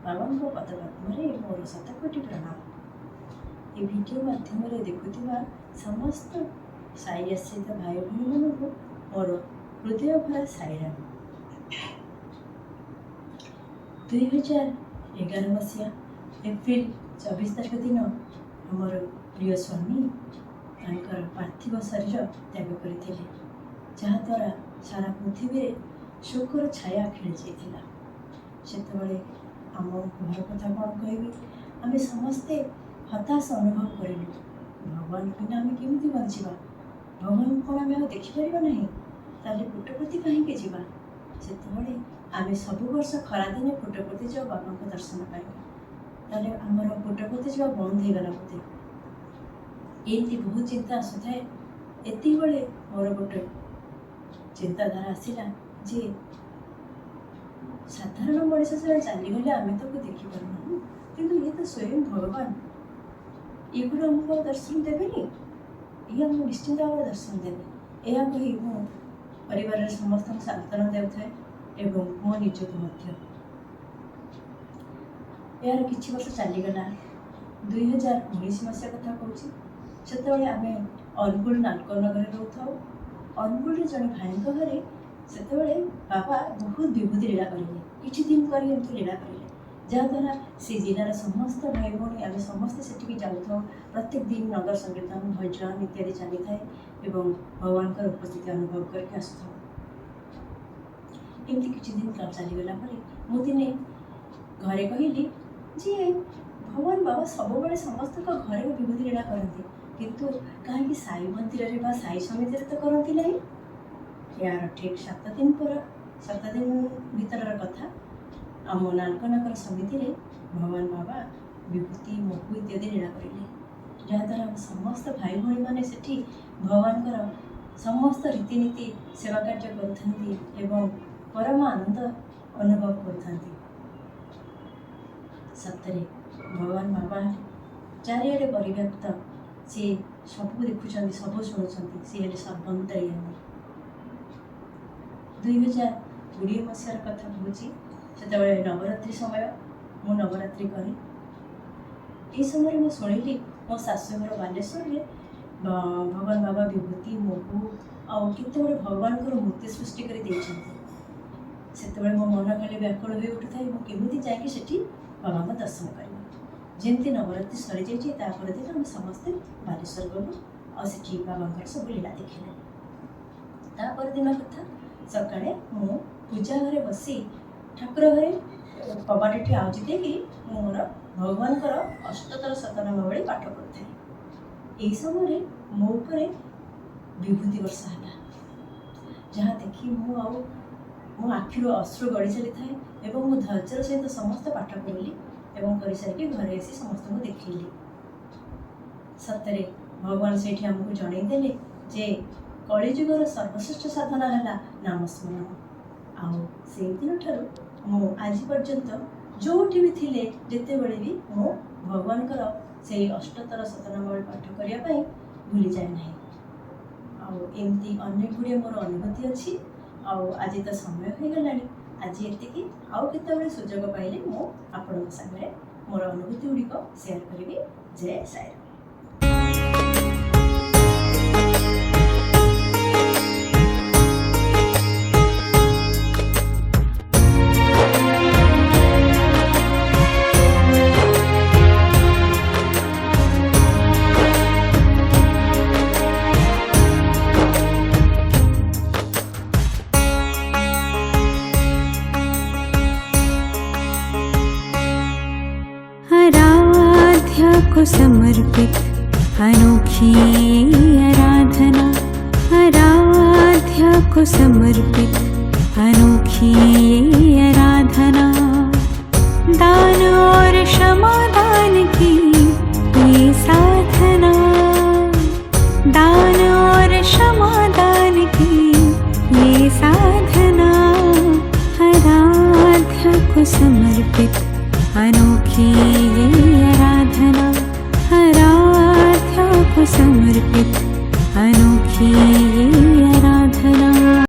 बाबांको पदपद्मरे मोर शतकोटि प्रणाम। ये वीडियो माध्यम देखुवा समस्त साई आश्रित भाई भौणी मानक मोर हृदय भरा साईराम। 2011 मसीहा एप्रिल 24 तारीख दिन आमर प्रिय स्वामी तांकर पार्थिव शरीर त्याग करते, जहाद्वारा सारा पृथ्वी शोकर छाया खेली जाइथिला। सेतबेले आम घर कथा कौन कहबी, आम समस्ते हताश अनुभव करूँ। भगवान बिना आम केमी बचा, भगवान कौन आम देखिपर ना, ताले पुटपति कहीं जावा। सेतबेले आम सब वर्ष खरादिने पुटपति जाओ बाबा को दर्शन पाई, ताले आमर पुटपति जावा बंद हो गला बोधे। एमती बहुत चिंता आसुए। एति बेले मोर गोटे चिंताधारा आसला जे साधारण मनीष से चलीगले आम तो देखिपारू, किंतु ये तो स्वयं भगवान, ये को आमको दर्शन देवेनि, ये आमको निश्चिंत भाव दर्शन देवे। यह कही मो परिवार समस्त सांत्वना देउଥାଏ एवं मो निजको यार किछि वर्ष चलीगला। 2019 मसीहा कथा कहूँ, सेतबेले आम अनुगुल नालकोनगर रोथाऊ। अनुगुल जड़े भाई घरे सेतबेले बाबा बहुत विभूति लीला करेंगे, किछि दिन कर लीला करेंगे, जहाद्वारा से जिलार समस्त भाई भौणी आम समस्ते सेठिकी जाऊँ। प्रत्येक दिन नगर संकीर्तन भजन इत्यादि चली थाए एवं भगवान का उपस्थिति अनुभव करके आसुँ। एमती किछि दिन चलीगला मु दिने घरे कहली जे भगवान बाबा सब बड़े समस्त घरे विभूति लीला करते, किंतु कहीं साई मंदिर में साई समिति तो करती ना। यार ठीक 7 दिन भीतर कथा आम नालकोनगर समिति रे भगवान बाबा विभूति महु इत्यादि लीला करें, जहाद्वारा समस्त भाई भौणी मैंने सेठी भगवान समस्त रीतिनीति सेवा कार्य कर परम आनंद अनुभव कर। सतरे भगवान बाबा चारिआडे परिव्याप्त, सी सब देखुं सब शुणुं, सी हेल्ले सर्वंतर्यामी। 2020 मसीहार कथा कहूँ, से नवरात्रि समय मु नवरात्रि करी। ये समय मैं शुणिली मो शाशुघर बालेश्वर में भगवान बाबा विभूति महु आते भगवान मूर्ति सृष्टि कर से मो मन खाली व्याकुल हो उठू था, मुझे जाकि सेठी बाबा को दर्शन करी। जमती नवरात्रि सरी जापर दिन आम समस्ते बालेश्वर गलु आठी बाबा सब लीला देखिले। तापर दिन कथा सकाळे मु पूजा घरे बसी ठाकुर घरे कबाटी आउजी देकी मोर भगवान अष्टोत्तर शतनामावली पाठ करते। यही समय मो उपरे विभूति वर्षा है, जहाँ देखी मो आखिर अश्रु गड़ी चली थाए एवं मो धैर्यर सहित समस्त पाठ करली एवं कर सारी घरे आसी समस्त को देखली। सतरे भगवान से आमको जनईदे जे कलिजुगर सर्वश्रेष्ठ साधना है नाम स्मरण। आउ से दिन ठारू मु आज पर्यंत जोठी भी थिले जेते बड़े भी मो भगवान से अष्टोत्तर शतनामावली पाठ करने भूली जाए ना। एमती अनेक गुड़े मोर अनुभूति अच्छी। आज तो समय हो गला, आज ये आउ केतबेले सुजोग पाइले मु आपण सामने मोर अनुभूति गुड़िक शेयर करी। जय साईराम। को समर्पित अनोखी आराधना, आराध्या को समर्पित अनोखी आराधना। दान और क्षमादान की ये साधना, दान और क्षमादान की ये साधना। आराध्या को समर्पित अनोखी आराधना, आराध्या को समर्पित अनोखी